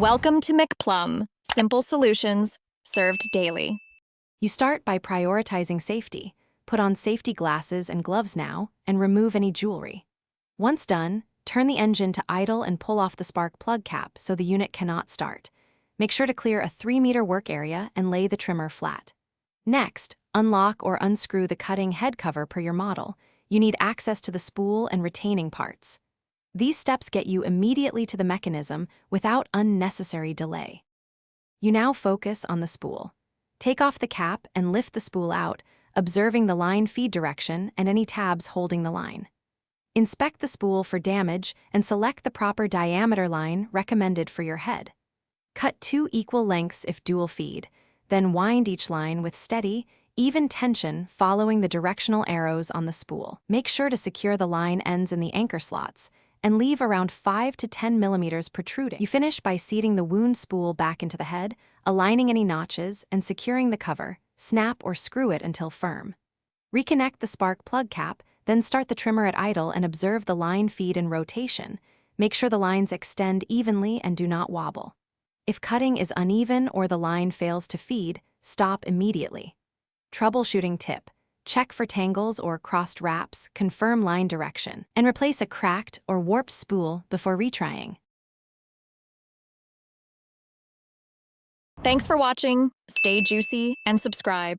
Welcome to McPlum, simple solutions served daily. You start by prioritizing safety. Put on safety glasses and gloves now, and remove any jewelry. Once done, turn the engine to idle and pull off the spark plug cap so the unit cannot start. Make sure to clear a 3-meter work area and lay the trimmer flat. Next, unlock or unscrew the cutting head cover per your model. You need access to the spool and retaining parts. These steps get you immediately to the mechanism without unnecessary delay. You now focus on the spool. Take off the cap and lift the spool out, observing the line feed direction and any tabs holding the line. Inspect the spool for damage and select the proper diameter line recommended for your head. Cut 2 equal lengths if dual feed, then wind each line with steady, even tension following the directional arrows on the spool. Make sure to secure the line ends in the anchor slots and leave around 5 to 10 millimeters protruding. You finish by seating the wound spool back into the head, aligning any notches, and securing the cover. Snap or screw it until firm. Reconnect the spark plug cap, then start the trimmer at idle and observe the line feed and rotation. Make sure the lines extend evenly and do not wobble. If cutting is uneven or the line fails to feed, stop immediately. Troubleshooting tip: check for tangles or crossed wraps, confirm line direction, and replace a cracked or warped spool before retrying. Thanks for watching. Stay juicy and subscribe.